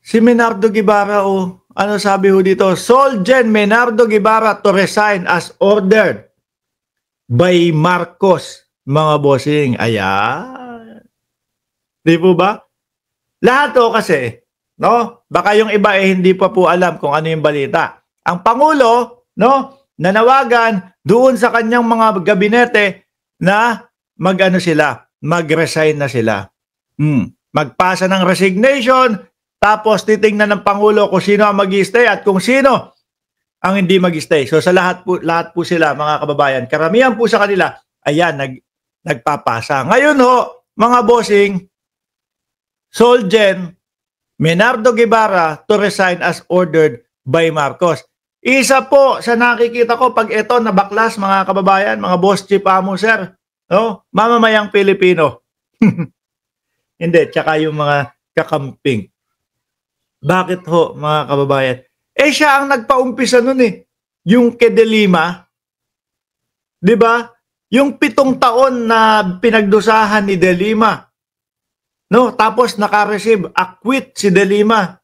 Si Menardo Guevara, oh, ano sabi ho dito? Solgen Menardo Guevara to resign as ordered by Marcos, mga bossing. Ayan. Di po ba? Lahat to kasi, no? Baka yung iba hindi pa po alam kung ano yung balita. Ang Pangulo, no, nanawagan doon sa kanyang mga gabinete na mag-resign na sila. Magpasa ng resignation, tapos titingnan ng Pangulo kung sino ang mag-i-stay at kung sino ang hindi mag-stay. So sa lahat po sila, mga kababayan, karamihan po sa kanila, ayan, nagpapasa. Ngayon ho, mga bossing, Solgen Menardo Guevara to resign as ordered by Marcos. Isa po sa nakikita ko pag ito nabaklas, mga kababayan, mga boss chief amo sir, no? Mamamayang Pilipino. Hindi, tsaka yung mga kakamping. Bakit ho, mga kababayan? Siya ang nagpaumpisa nun eh. Yung kay De Lima, di ba? Yung 7 taon na pinagdusahan ni De Lima. No, tapos naka-receive, acquit si De Lima.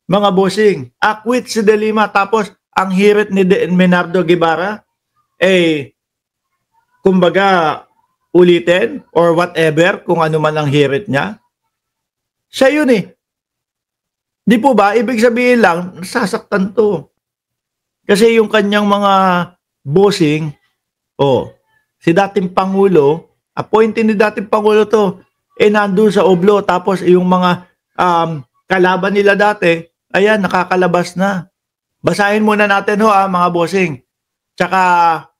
Mga bossing, acquit si De Lima. Tapos ang hirit ni Menardo Guevara, kumbaga, ulitin or whatever, kung ano man ang hirit niya. Siya yun eh. Di po ba? Ibig sabihin lang, sasaktan to. Kasi yung kanyang mga bossing, si dating Pangulo, appointee ni dating Pangulo to, nandun sa Oblo, tapos yung mga kalaban nila dati, ayan, nakakalabas na. Basahin muna natin ho, mga bossing. Tsaka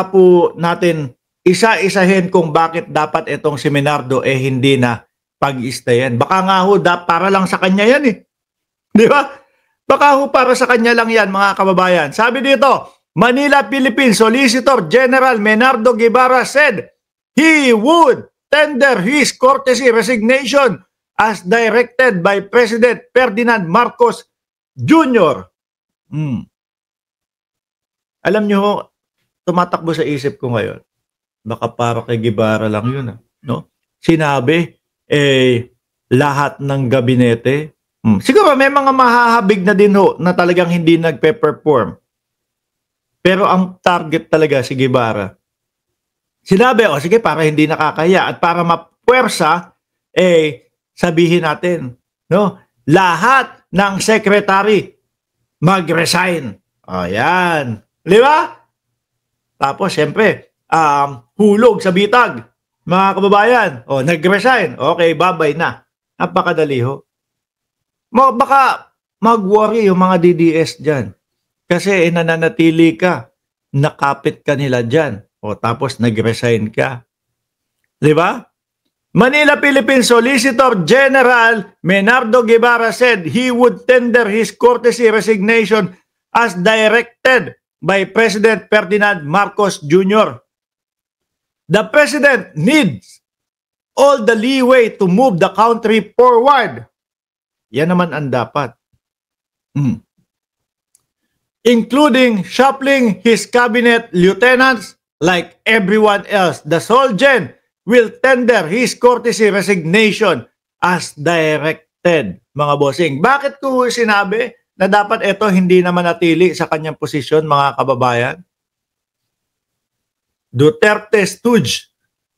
po natin isa-isahin kung bakit dapat itong si Menardo hindi na pag-stayan. Baka nga ho, para lang sa kanya yan eh. Di ba? Baka ho para sa kanya lang yan, mga kababayan. Sabi dito, Manila, Philippines Solicitor General Menardo Guevara said he would tender his courtesy resignation as directed by President Ferdinand Marcos Jr. Alam nyo ho, tumatakbo sa isip ko ngayon, baka para kay Guevara lang yun. No? Sinabi, lahat ng gabinete, siguro may mga mahahabig na din ho na talagang hindi nagpe-perform. Pero ang target talaga si Guevara. Sinabi, sige, para hindi nakakaya at para mapuwersa, sabihin natin, no? Lahat ng secretary mag-resign. Ayan. Di ba? Tapos, siyempre, hulog sa bitag. Mga kababayan, nag-resign. Okay, babay na. Napakadali ho. Baka mag-worry yung mga DDS dyan. Kasi nananatili ka, nakapit ka nila dyan. Tapos nag-resign ka. Di ba? Manila, Philippines Solicitor General Menardo Guevara said he would tender his courtesy resignation as directed by President Ferdinand Marcos Jr. The President needs all the leeway to move the country forward. Yan naman ang dapat. Including shuffling his cabinet lieutenants like everyone else. The Solgen will tender his courtesy resignation as directed, mga bossing. Bakit ko sinabi na dapat ito hindi na manatili sa kanyang posisyon, mga kababayan? Duterte stooge.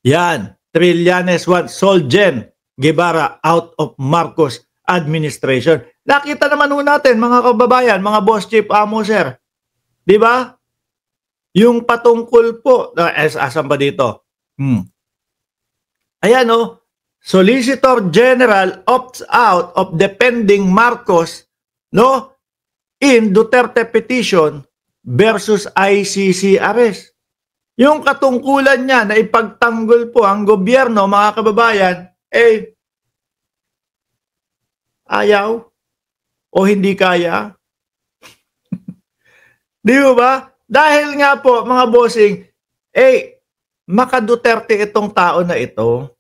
Yan. Trillanes want Solgen Guevara out of Marcos administration. Nakita naman ho natin, mga kababayan, mga boss chief amo sir. Di ba? Yung patungkol po, asan ba dito? Ayan Solicitor General opts out of defending Marcos, no, in Duterte petition versus ICC arrest. Yung katungkulan niya na ipagtanggol po ang gobyerno, mga kababayan, ayaw o hindi kaya. Di ba? Dahil nga po, mga bossing, maka-Duterte itong tao na ito.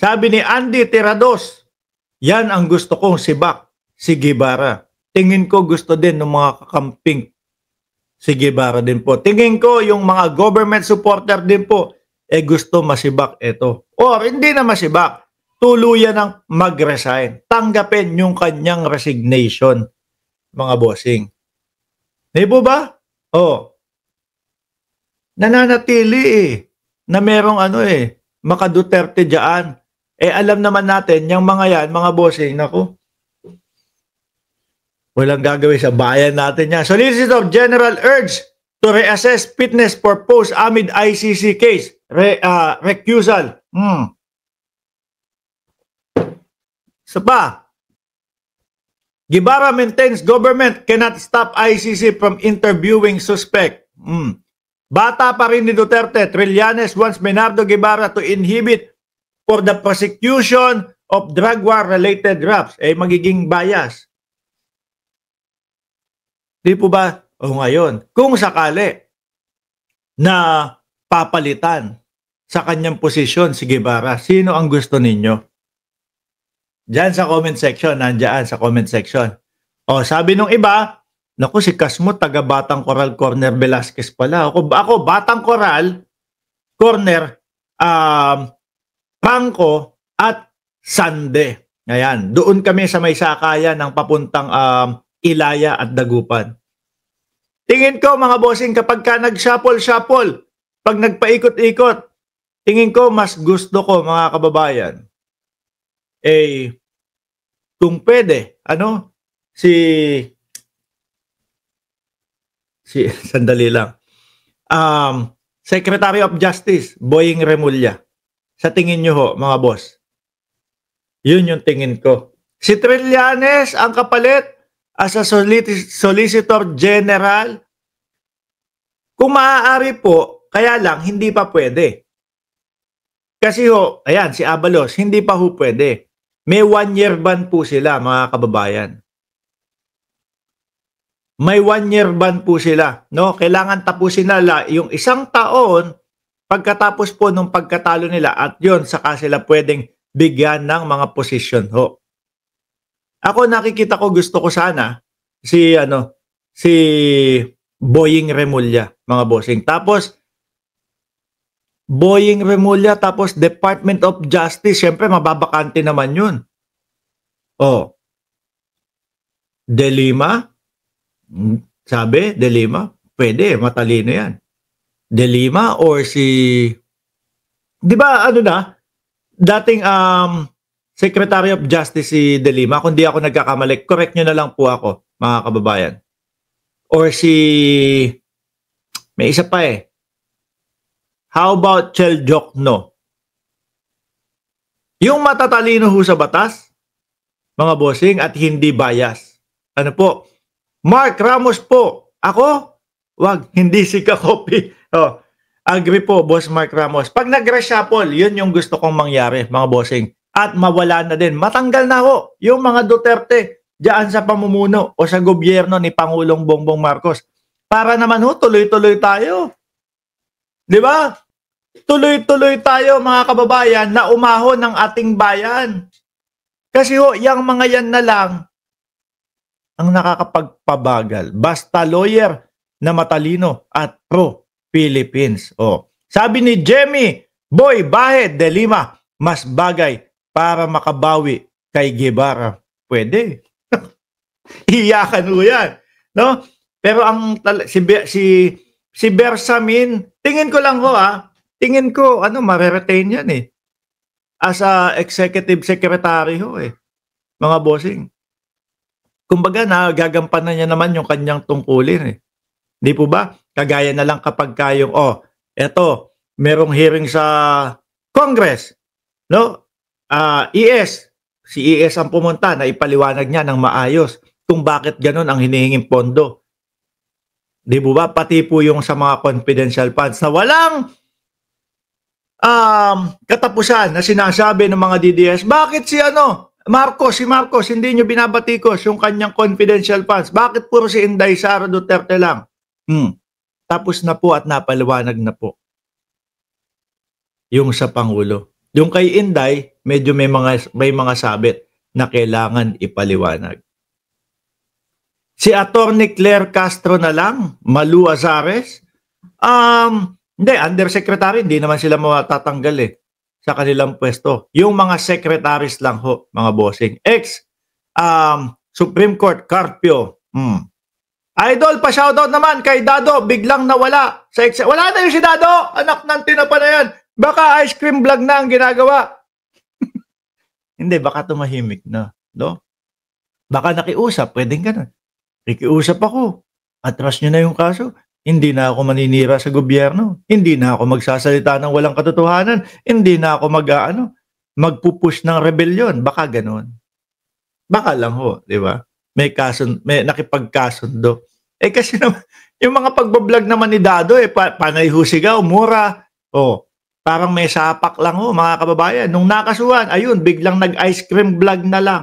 Sabi ni Andy Tirados, yan ang gusto kong sibak, si Guevara. Tingin ko gusto din ng mga kakamping si Guevara din po. Tingin ko yung mga government supporter din po, gusto masibak ito. Or hindi na masibak. tuluyan ng mag-resign. Tanggapin yung kanyang resignation, mga bossing. Di po ba? Oh, nananatili na merong maka Duterte dyan. Alam naman natin, yung mga yan, mga bossing, naku, walang gagawin sa bayan natin yan. Solicitor General urged to reassess fitness for post amid ICC case. Recusal. Isa pa, Guevara maintains government cannot stop ICC from interviewing suspect. Bata pa rin ni Duterte, Trillanes wants Bernardo Guevara to inhibit for the prosecution of drug war-related rapes. Magiging bias. Di po ba? Ngayon, kung sakali na papalitan sa kanyang posisyon si Guevara, sino ang gusto ninyo? Diyan sa comment section, nandiyan sa comment section. Sabi nung iba, naku, si Kasmo, taga Batang Coral, Corner Velasquez pala. Ako Batang Coral, Corner, Franco, at Sande. Ayan, doon kami sa may sakayan ng papuntang Ilaya at Dagupan. Tingin ko, mga bossing, kapag ka nag-shuffle, pag nagpaikot-ikot, tingin ko, mas gusto ko, mga kababayan, kung pwede, sandali lang. Secretary of Justice, Boying Remulla. Sa tingin nyo ho, mga boss. Yun yung tingin ko. Si Trillanes, ang kapalit, as a Solicitor General, kung maaari po, kaya lang, hindi pa pwede. Kasi ayan, si Abalos, hindi pa pwede. May 1-year ban po sila, mga kababayan. May 1-year ban po sila. No? Kailangan tapusin nila yung 1 taon pagkatapos po nung pagkatalo nila at yun, saka sila pwedeng bigyan ng mga posisyon ho. Ako nakikita ko, gusto ko sana si Boying Remulla, mga bossing. Tapos Boying Remulla, tapos Department of Justice, syempre mababakante naman yun. De Lima, sabi, De Lima, pwede, matalino yan. De Lima or di ba dating Secretary of Justice si De Lima, kung di ako nagkakamali, correct nyo na lang po ako, mga kababayan. Or may isa pa How about Chel Jokno? Yung matatalino ho sa batas, mga bossing, at hindi bias. Ano po? Mark Ramos po. Ako? Wag, hindi si Kakopi. Agree po, Boss Mark Ramos. Pag nag-reshuffle, yun yung gusto kong mangyari, mga bossing. At mawala na din. Matanggal na ho yung mga Duterte diyan sa pamumuno o sa gobyerno ni Pangulong Bongbong Marcos. Para naman tuloy-tuloy tayo. Di ba? Tuloy-tuloy tayo, mga kababayan, na umahon ng ating bayan. Kasi yung mga yan na lang ang nakakapagpabagal. Basta lawyer na matalino at pro-Philippines. Sabi ni Jemmy Boy Bahed de Lima, mas bagay para makabawi kay Guevara. Pwede. Iyakan mo yan. No? Pero si Bersamin, tingin ko lang tingin ko, mare-retain yan as a executive secretary mga bossing. Kumbaga, nagagampanan niya naman yung kanyang tungkulin Di po ba? Kagaya na lang kapag kayong, eto, merong hearing sa Congress, no? Si ES ang pumunta na ipaliwanag niya ng maayos kung bakit ganun ang hinihinging pondo. Di po ba? Pati po yung sa mga confidential funds na walang katapusan na sinasabi ng mga DDS, bakit si Marcos, hindi nyo binabatikos yung kanyang confidential funds? Bakit puro si Inday Sara Duterte lang? Tapos na po at napaliwanag na po. Yung sa Pangulo. Yung kay Inday, medyo may mga sabit na kailangan ipaliwanag. Si Attorney Claire Castro na lang, Malu Azares, hindi, undersecretary, hindi naman sila matatanggal sa kanilang pwesto. Yung mga secretaries lang ho, mga bossing. Supreme Court, Carpio. Idol, pa-shoutout naman kay Dado, biglang nawala. Wala na yung si Dado, anak ng tinapa na yan. Baka ice cream vlog na ang ginagawa. Hindi, baka tumahimik na. No? Baka nakiusap, pwedeng ganun. Nakiusap ako, atras nyo na yung kaso. Hindi na ako maninira sa gobyerno. Hindi na ako magsasalita ng walang katotohanan. Hindi na ako magpupush ng rebellion. Baka ganun. Baka lang ho, di ba? May nakipagkasundo. Kasi naman, yung mga pagbablog naman ni Dado, panay husigaw, mura. Parang may sapak lang ho, mga kababayan. Nung nakasuhan, ayun, biglang nag-ice cream vlog na lang.